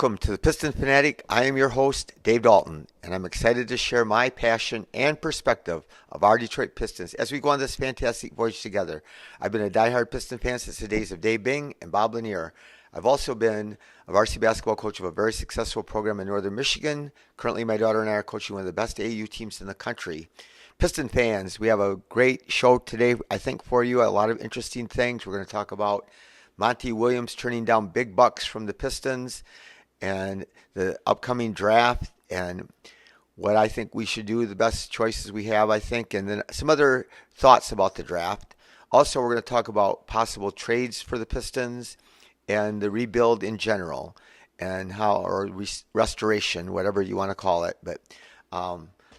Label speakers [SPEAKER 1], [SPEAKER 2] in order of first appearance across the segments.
[SPEAKER 1] Welcome to the Pistons Fanatic. I am your host, Dave Dalton, and I'm excited to share my passion and perspective of our Detroit Pistons as we go on this fantastic voyage together. I've been a diehard Piston fan since the days of Dave Bing and Bob Lanier. I've also been a varsity basketball coach of a very successful program in northern Michigan. Currently, my daughter and I are coaching one of the best AAU teams in the country. Piston fans, we have a great show today, I think, for you. A lot of interesting things. We're going to talk about Monty Williams turning down big bucks from the Pistons and the upcoming draft and what I think we should do, the best choices we have, I think, and then some other thoughts about the draft. Also, we're going to talk about possible trades for the Pistons and the rebuild in general and how, or restoration, whatever you want to call it. But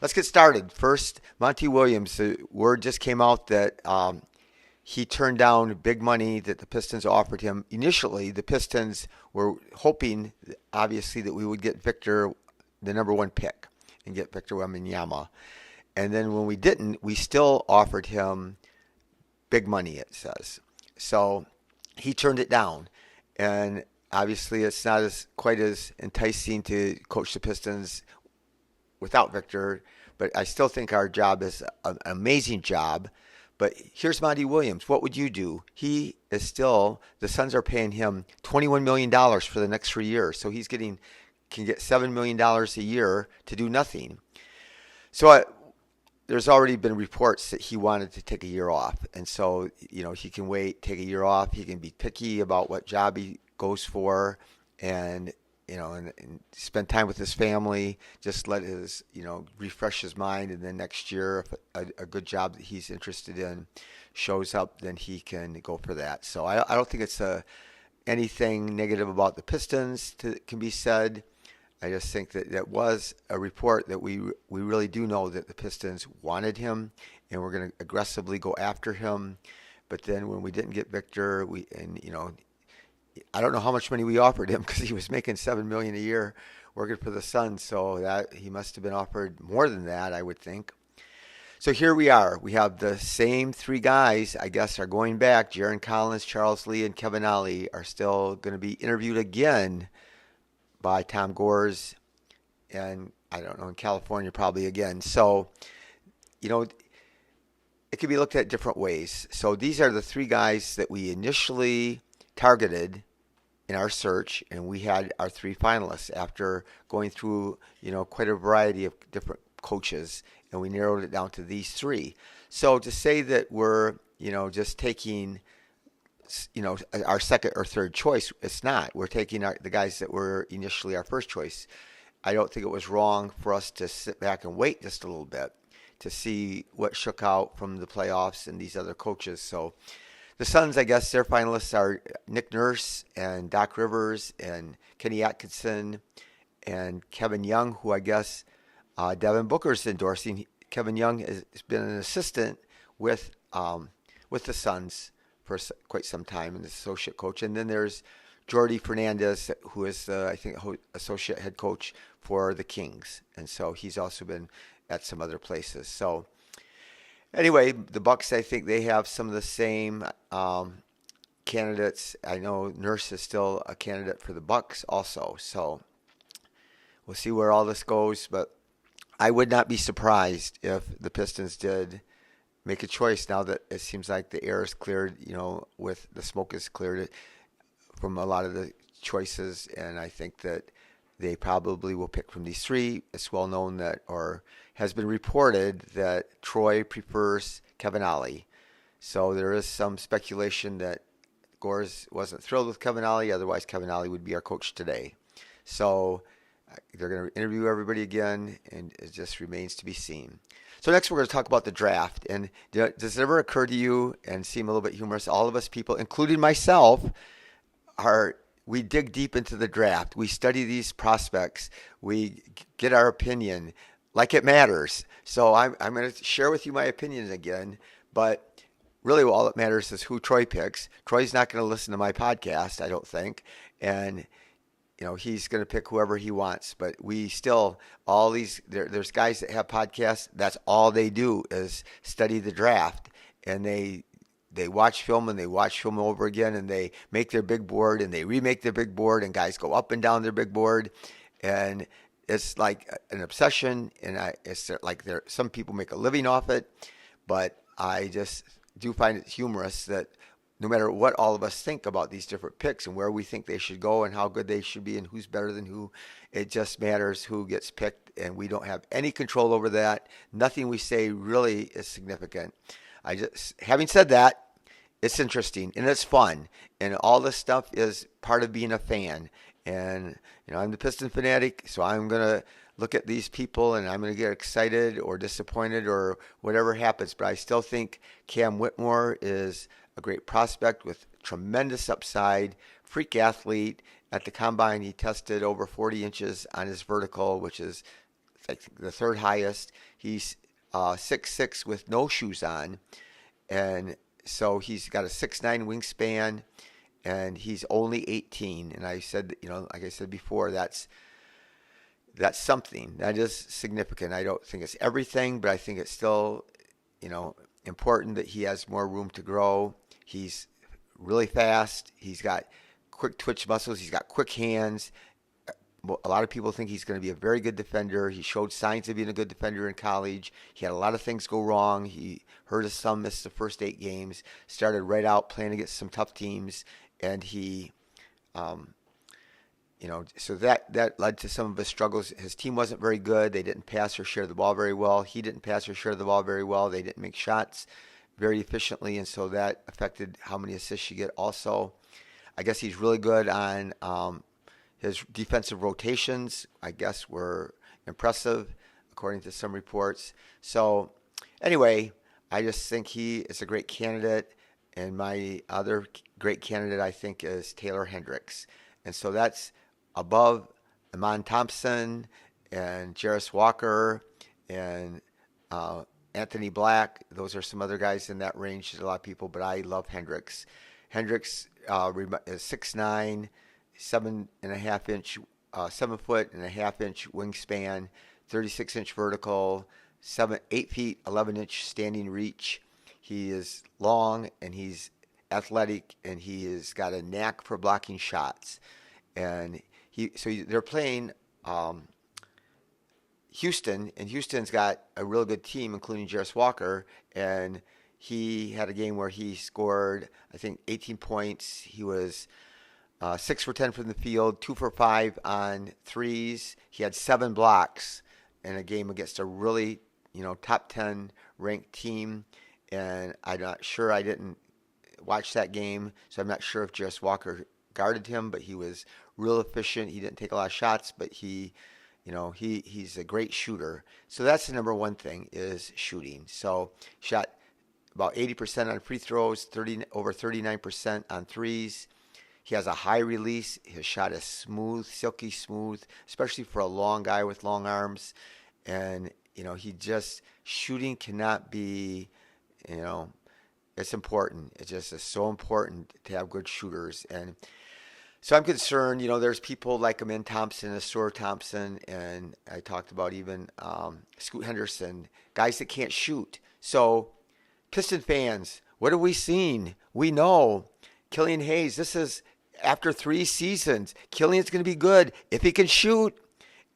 [SPEAKER 1] let's get started. First, Monty Williams, the word just came out that he turned down big money that the Pistons offered him. Initially, the Pistons were hoping, obviously, that we would get Victor, the number one pick, and get Victor Wembanyama. And then when we didn't, we still offered him big money, it says. So he turned it down. And obviously, it's not quite as enticing to coach the Pistons without Victor. But I still think our job is an amazing job. But here's Monty Williams. What would you do? He is still, the Suns are paying him $21 million for the next 3 years. So he's can get $7 million a year to do nothing. So there's already been reports that he wanted to take a year off. And so, he can wait, take a year off. He can be picky about what job he goes for and spend time with his family, just let his, refresh his mind. And then next year, if a good job that he's interested in shows up, then he can go for that. So I don't think it's anything negative about the Pistons can be said. I just think that was a report that we really do know that the Pistons wanted him and we're going to aggressively go after him. But then when we didn't get Victor, I don't know how much money we offered him because he was making $7 million a year working for the Suns. So that he must have been offered more than that, I would think. So here we are. We have the same three guys, I guess, are going back. Jaron Collins, Charles Lee, and Kevin Ollie are still going to be interviewed again by Tom Gores. And I don't know, in California probably again. So, it could be looked at different ways. So these are the three guys that we initially targeted in our search, and we had our three finalists after going through, quite a variety of different coaches, and we narrowed it down to these three. So to say that we're, just taking, our second or third choice, it's not. We're taking the guys that were initially our first choice. I don't think it was wrong for us to sit back and wait just a little bit to see what shook out from the playoffs and these other coaches. So the Suns, I guess, their finalists are Nick Nurse and Doc Rivers and Kenny Atkinson and Kevin Young, who I guess Devin Booker's endorsing. Kevin Young has been an assistant with the Suns for quite some time, and associate coach. And then there's Jordi Fernandez, who is, I think, associate head coach for the Kings. And so he's also been at some other places. So anyway, the Bucks, I think they have some of the same candidates. I know Nurse is still a candidate for the Bucks also. So we'll see where all this goes. But I would not be surprised if the Pistons did make a choice now that it seems like the air is cleared, with the smoke is cleared from a lot of the choices. And I think that they probably will pick from these three. It's well known that, or has been reported that Troy prefers Kevin Ollie. So there is some speculation that Gores wasn't thrilled with Kevin Ollie. Otherwise, Kevin Ollie would be our coach today. So they're going to interview everybody again, and it just remains to be seen. So next we're going to talk about the draft. And does it ever occur to you and seem a little bit humorous? All of us people, including myself, we dig deep into the draft. We study these prospects. We get our opinion like it matters. So I'm going to share with you my opinions again. But really all that matters is who Troy picks. Troy's not going to listen to my podcast, I don't think. And he's going to pick whoever he wants. But we still, there's guys that have podcasts. That's all they do is study the draft. And they they watch film and they watch film over again, and they make their big board and they remake their big board, and guys go up and down their big board, and it's like an obsession, and it's like some people make a living off it, but I just do find it humorous that no matter what all of us think about these different picks and where we think they should go and how good they should be and who's better than who, it just matters who gets picked, and we don't have any control over that. Nothing we say really is significant. Having said that, it's interesting and it's fun, and all this stuff is part of being a fan. And I'm the Piston fanatic, so I'm gonna look at these people and I'm gonna get excited or disappointed or whatever happens. But I still think Cam Whitmore is a great prospect with tremendous upside, freak athlete. At the combine, he tested over 40 inches on his vertical, which is like the third highest. He's 6'6" with no shoes on, and so he's got a 6'9" wingspan, and he's only 18. And I said, like I said before, that's something. That is significant. I don't think it's everything, but I think it's still, important that he has more room to grow. He's really fast. He's got quick twitch muscles. He's got quick hands. A lot of people think he's going to be a very good defender. He showed signs of being a good defender in college. He had a lot of things go wrong. He hurt his thumb, missed the first 8 games, started right out playing against some tough teams, and he, so that led to some of his struggles. His team wasn't very good. They didn't pass or share the ball very well. He didn't pass or share the ball very well. They didn't make shots very efficiently, and so that affected how many assists you get also. I guess he's really good on his defensive rotations, I guess, were impressive, according to some reports. So anyway, I just think he is a great candidate, and my other great candidate, I think, is Taylor Hendricks. And so that's above Amon Thompson and Jarris Walker and Anthony Black. Those are some other guys in that range. There's a lot of people, but I love Hendricks. Hendricks is 6'9", 7.5-inch, 7'1.5" wingspan, 36-inch vertical, 8 feet 11-inch standing reach. He is long and he's athletic, and he has got a knack for blocking shots. And they're playing Houston, and Houston's got a real good team, including Jarris Walker, and he had a game where he scored, I think, 18 points. He was 6 for 10 from the field, 2 for 5 on threes. He had 7 blocks in a game against a really, top 10 ranked team. And I'm not sure, I didn't watch that game, so I'm not sure if Jarris Walker guarded him, but he was real efficient. He didn't take a lot of shots, but he's a great shooter. So that's the number one thing, is shooting. So shot about 80% on free throws, over 39% on threes. He has a high release. His shot is smooth, silky smooth, especially for a long guy with long arms. And, shooting cannot be, it's important. It just is so important to have good shooters. And so I'm concerned, there's people like Amin Thompson, Asur Thompson, and I talked about even Scoot Henderson, guys that can't shoot. So Piston fans, what have we seen? We know Killian Hayes, this is after 3 seasons. Killian's going to be good if he can shoot.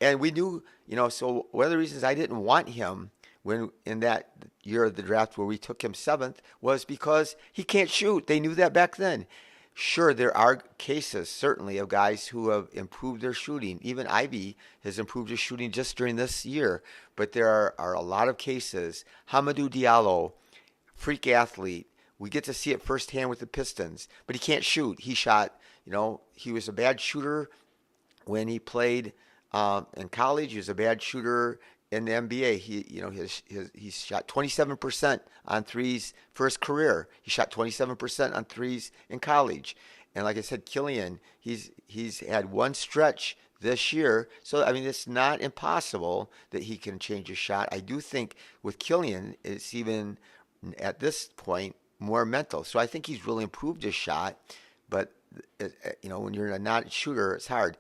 [SPEAKER 1] And we knew, so one of the reasons I didn't want him when in that year of the draft where we took him 7th was because he can't shoot. They knew that back then. Sure, there are cases, certainly, of guys who have improved their shooting. Even Ivy has improved his shooting just during this year. But there are a lot of cases. Hamidou Diallo, freak athlete. We get to see it firsthand with the Pistons. But he can't shoot. He shot, he was a bad shooter when he played in college. He was a bad shooter in the NBA. He shot 27% on threes for his career. He shot 27% on threes in college. And like I said, Killian, he's had one stretch this year. So, it's not impossible that he can change his shot. I do think with Killian, it's even at this point more mental. So I think he's really improved his shot. But, when you're a not shooter, it's hard.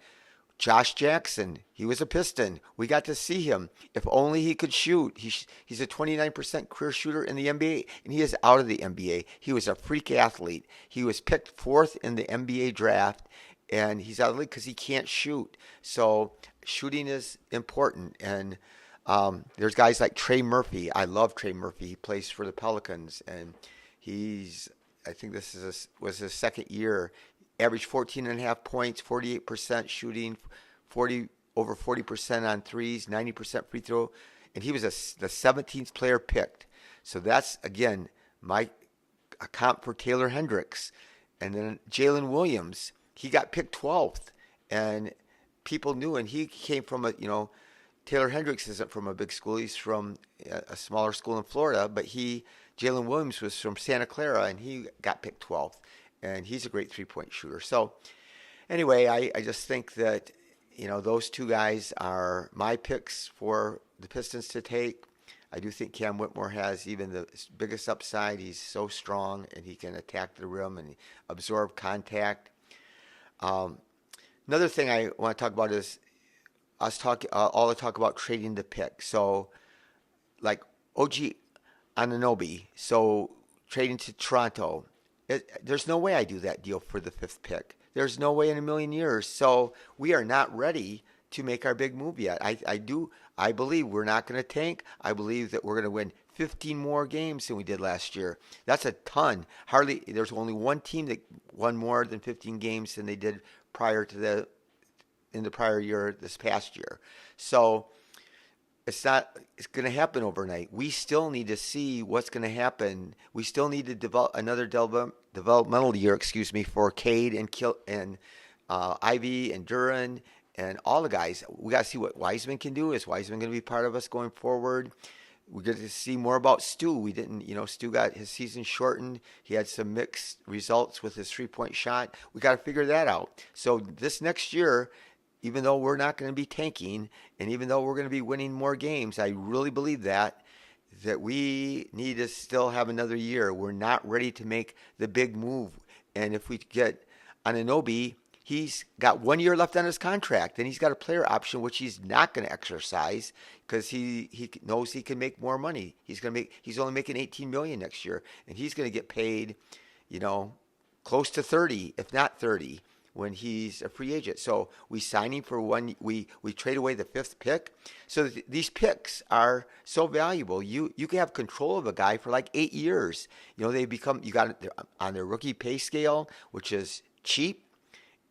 [SPEAKER 1] Josh Jackson, he was a Piston. We got to see him. If only he could shoot. He's a 29% career shooter in the NBA, and he is out of the NBA. He was a freak athlete. He was picked fourth in the NBA draft, and he's out of the league because he can't shoot. So shooting is important. And there's guys like Trey Murphy. I love Trey Murphy. He plays for the Pelicans, and I think was his second year. Averaged 14 and a half points, 48% shooting, over 40% on threes, 90% free throw, and he was the 17th player picked. So that's again a comp for Taylor Hendricks, and then Jalen Williams. He got picked 12th, and people knew, and he came from Taylor Hendricks isn't from a big school. He's from a smaller school in Florida, but Jalen Williams was from Santa Clara, and he got picked 12th. And he's a great three-point shooter. So anyway, I just think that, those two guys are my picks for the Pistons to take. I do think Cam Whitmore has even the biggest upside. He's so strong, and he can attack the rim and absorb contact. Another thing I want to talk about is all the talk about trading the pick. So like OG Anunoby, so trading to Toronto. There's no way I do that deal for the fifth pick. There's no way in a million years. So we are not ready to make our big move yet. I believe we're not going to tank. I believe that we're going to win 15 more games than we did last year. That's a ton. There's only one team that won more than 15 games than they did in the prior year, this past year. So it's going to happen overnight. We still need to see what's going to happen. We still need to develop another developmental year, for Cade and Ivy and Duran and all the guys. We got to see what Wiseman can do. Is Wiseman going to be part of us going forward? We get to see more about Stu. We didn't, Stu got his season shortened. He had some mixed results with his three-point shot. We got to figure that out. So this next year, even though we're not going to be tanking, and even though we're going to be winning more games, I really believe that we need to still have another year. We're not ready to make the big move. And if we get Anunoby, he's got 1 year left on his contract, and he's got a player option, which he's not going to exercise because he knows he can make more money. He's only making $18 million next year, and he's going to get paid, close to 30, if not 30. When he's a free agent. So we sign him for we trade away the fifth pick. So these picks are so valuable. You can have control of a guy for like 8 years. You got it on their rookie pay scale, which is cheap,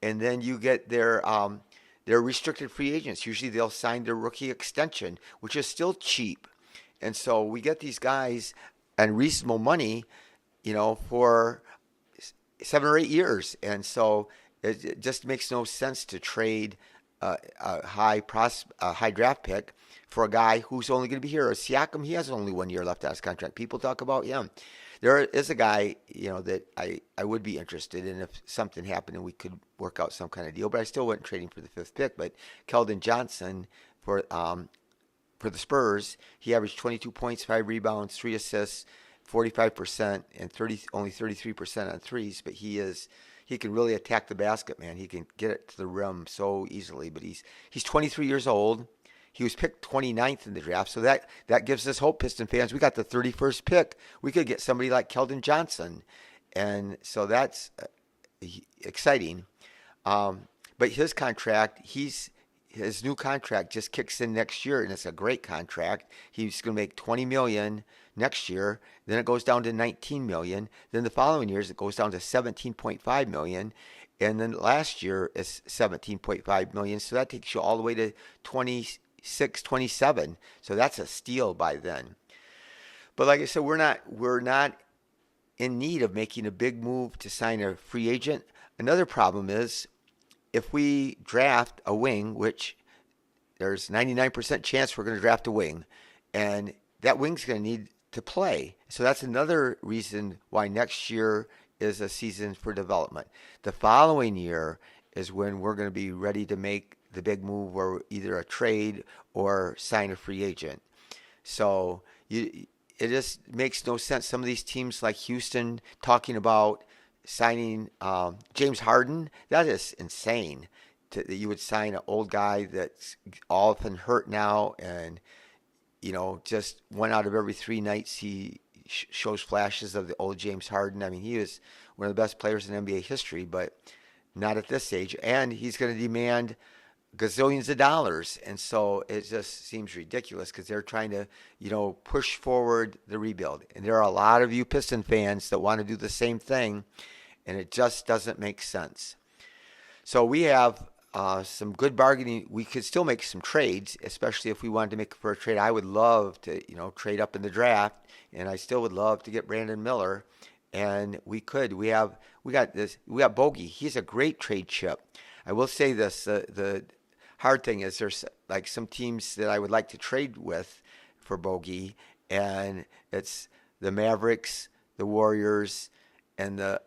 [SPEAKER 1] and then you get their restricted free agents. Usually they'll sign their rookie extension, which is still cheap. And so we get these guys and reasonable money, for 7 or 8 years. And so it just makes no sense to trade a high draft pick for a guy who's only going to be here. Siakam, he has only 1 year left on his contract. People talk about him. There is a guy, that I would be interested in if something happened and we could work out some kind of deal. But I still wouldn't trade him for the fifth pick. But Keldon Johnson for the Spurs, he averaged 22 points, 5 rebounds, 3 assists, 45%, and only 33% on threes. But he can really attack the basket, man. He can get it to the rim so easily. But he's 23 years old. He was picked 29th in the draft, so that gives us hope, Piston fans. We got the 31st pick. We could get somebody like Keldon Johnson, and so that's exciting. But his new contract just kicks in next year, and it's a great contract. He's going to make $20 million next year. Then it goes down to $19 million. Then the following years it goes down to $17.5 million. And then last year is $17.5 million. So that takes you all the way to 26, 27. So that's a steal by then. But like I said, we're not in need of making a big move to sign a free agent. Another problem is if we draft a wing, which there's 99% chance we're going to draft a wing, and that wing's going to need to play. So that's another reason why next year is a season for development. The following year is when we're going to be ready to make the big move, or either a trade or sign a free agent. So it just makes no sense. Some of these teams like Houston talking about signing James Harden, that is insane. that you would sign an old guy that's often hurt now, and just 1 out of every 3 nights he shows flashes of the old James Harden. I mean, he was one of the best players in NBA history, but not at this age, and he's going to demand gazillions of dollars, and so it just seems ridiculous because they're trying to, push forward the rebuild, and there are a lot of you Piston fans that want to do the same thing, and it just doesn't make sense. So we have some good bargaining. We could still make some trades, especially if we wanted to make a first trade. I would love to, trade up in the draft, and I still would love to get Brandon Miller, and we could. We got Bogey. He's a great trade chip. I will say this: the hard thing is there's like some teams that I would like to trade with for Bogey, and it's the Mavericks, the Warriors, and the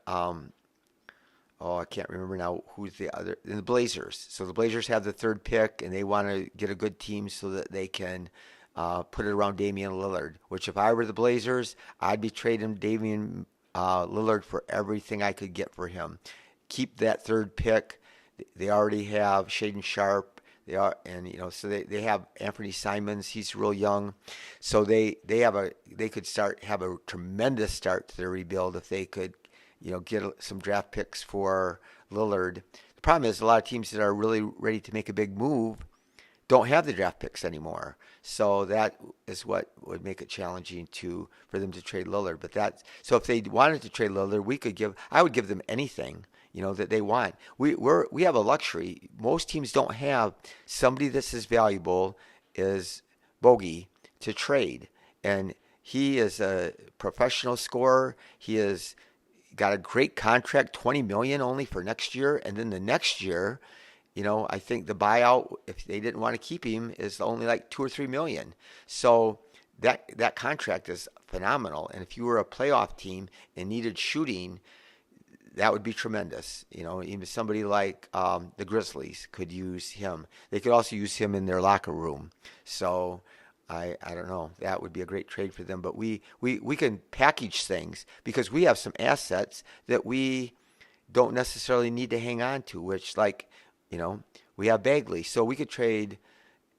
[SPEAKER 1] I can't remember now who's the other, and the Blazers. So the Blazers have the 3rd pick, and they want to get a good team so that they can put it around Damian Lillard. Which if I were the Blazers, I'd be trading Damian Lillard for everything I could get for him. Keep that 3rd pick. They already have Shaedon Sharpe. So they have Anthony Simons. He's real young, so they could have a tremendous start to their rebuild if they could, get some draft picks for Lillard. The problem is a lot of teams that are really ready to make a big move don't have the draft picks anymore. So that is what would make it challenging for them to trade Lillard. So if they wanted to trade Lillard, I would give them anything, that they want. We have a luxury. Most teams don't have somebody that's as valuable as Bogey to trade. And he is a professional scorer. He has got a great contract, $20 million only for next year. And then the next year, I think the buyout, if they didn't want to keep him, is only like $2 or $3 million. So that contract is phenomenal. And if you were a playoff team and needed shooting, that would be tremendous. Even somebody like the Grizzlies could use him. They could also use him in their locker room. So I don't know. That would be a great trade for them. But we can package things because we have some assets that we don't necessarily need to hang on to, which we have Bagley. So we could trade,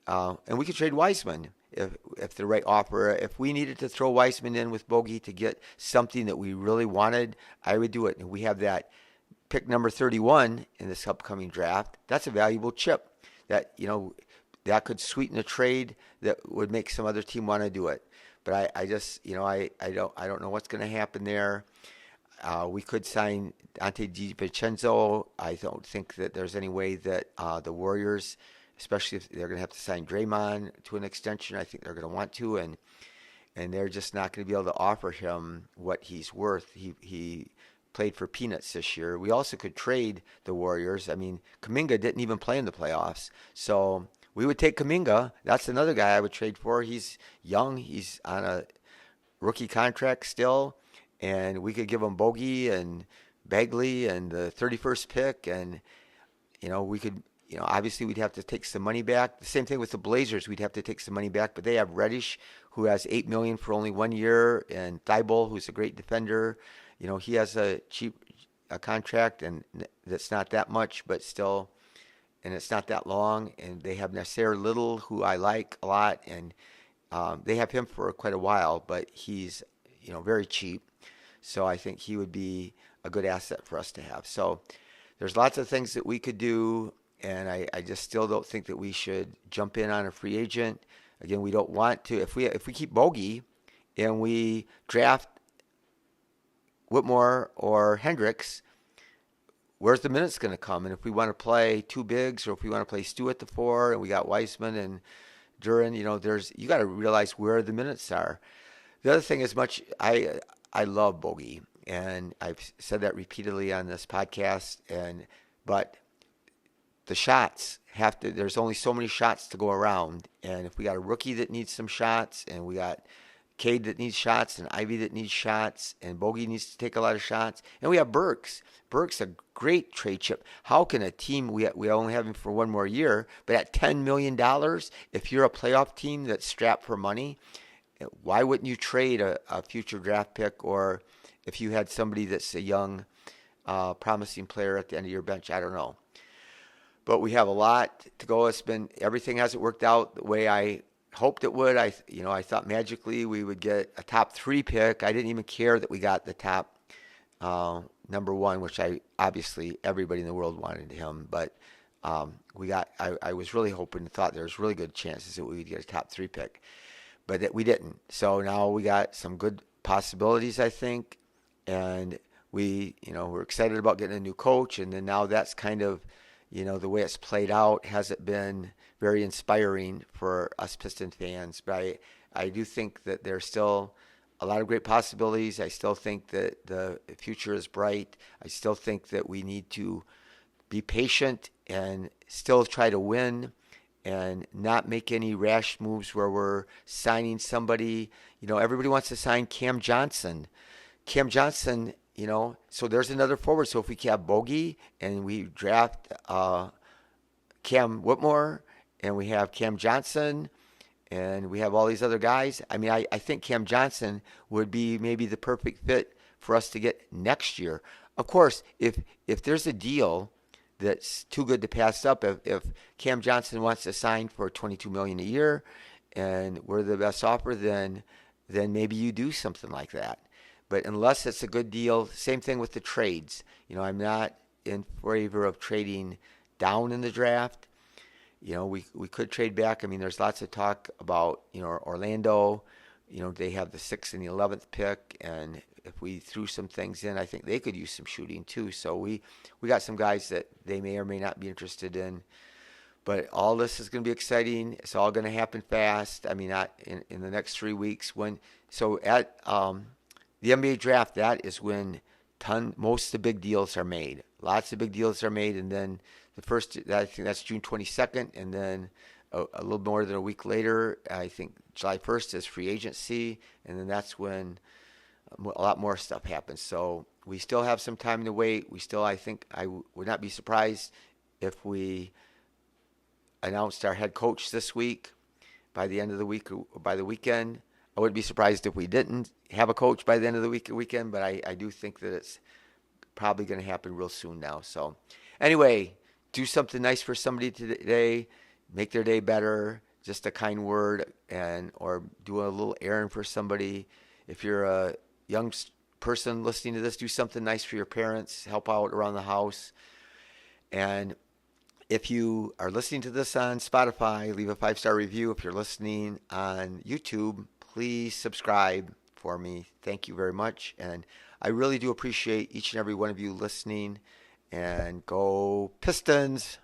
[SPEAKER 1] and we could trade Wiseman if the right offer. If we needed to throw Wiseman in with Bogey to get something that we really wanted, I would do it. And we have that pick number 31 in this upcoming draft. That's a valuable chip that, that could sweeten a trade that would make some other team want to do it. But I just, I don't know what's going to happen there. We could sign Dante DiVincenzo. I don't think that there's any way that the Warriors, especially if they're going to have to sign Draymond to an extension, I think they're going to want to, and they're just not going to be able to offer him what he's worth. He played for peanuts this year. We also could trade the Warriors. I mean, Kuminga didn't even play in the playoffs, so we would take Kuminga. That's another guy I would trade for. He's young. He's on a rookie contract still, and we could give him Bogey and Bagley and the 31st pick, and we could. Obviously we'd have to take some money back. The same thing with the Blazers. We'd have to take some money back, but they have Reddish, who has $8 million for only 1 year, and Thibault, who's a great defender. He has a cheap contract, and that's not that much, but still, and it's not that long. And they have Nasser Little, who I like a lot, and they have him for quite a while, but he's very cheap. So I think he would be a good asset for us to have. So there's lots of things that we could do. And I just still don't think that we should jump in on a free agent. Again, we don't want to. If we keep Bogey and we draft Whitmore or Hendricks, where's the minutes going to come? And if we want to play two bigs, or if we want to play Stu at the 4, and we got Wiseman and Duran, you got to realize where the minutes are. The other thing is I love Bogey, and I've said that repeatedly on this podcast, but the shots there's only so many shots to go around. And if we got a rookie that needs some shots, and we got Cade that needs shots, and Ivy that needs shots, and Bogey needs to take a lot of shots, and we have Burks. Burks a great trade chip. How can a team, we only have him for 1 more year, but at $10 million, if you're a playoff team that's strapped for money, why wouldn't you trade a future draft pick, or if you had somebody that's a young, promising player at the end of your bench? I don't know. but we have a lot to go. Everything hasn't worked out the way I hoped it would. I thought magically we would get a top 3 pick. I didn't even care that we got the top number 1, which obviously everybody in the world wanted him, but I was really hoping and thought there was really good chances that we would get a top 3 pick, but that we didn't. So now we got some good possibilities, I think, and we're excited about getting a new coach, and then now that's kind of, the way it's played out hasn't been very inspiring for us Piston fans. But I do think that there's still a lot of great possibilities. I still think that the future is bright. I still think that we need to be patient and still try to win and not make any rash moves where we're signing somebody. Everybody wants to sign Cam Johnson. So there's another forward. So if we have Bogey and we draft Cam Whitmore and we have Cam Johnson and we have all these other guys, I think Cam Johnson would be maybe the perfect fit for us to get next year. Of course, if there's a deal that's too good to pass up, if Cam Johnson wants to sign for $22 million a year and we're the best offer, then maybe you do something like that. But unless it's a good deal, same thing with the trades. I'm not in favor of trading down in the draft. We could trade back. There's lots of talk about, Orlando. They have the 6th and the 11th pick, and if we threw some things in, I think they could use some shooting too. So we got some guys that they may or may not be interested in. But all this is going to be exciting. It's all going to happen fast. Not in the next 3 weeks. At the NBA draft, that is when most of the big deals are made. Lots of big deals are made, and then I think that's June 22nd, and then a little more than a week later, I think July 1st is free agency, and then that's when a lot more stuff happens. So we still have some time to wait. I think I would not be surprised if we announced our head coach this week, by the end of the week or by the weekend. I wouldn't be surprised if we didn't have a coach by the end of the weekend, but I do think that it's probably going to happen real soon now. So anyway, do something nice for somebody today, make their day better, just a kind word, or do a little errand for somebody. If you're a young person listening to this, do something nice for your parents, help out around the house. And if you are listening to this on Spotify, leave a 5-star review. If you're listening on YouTube, please subscribe for me. Thank you very much. And I really do appreciate each and every one of you listening. And go Pistons!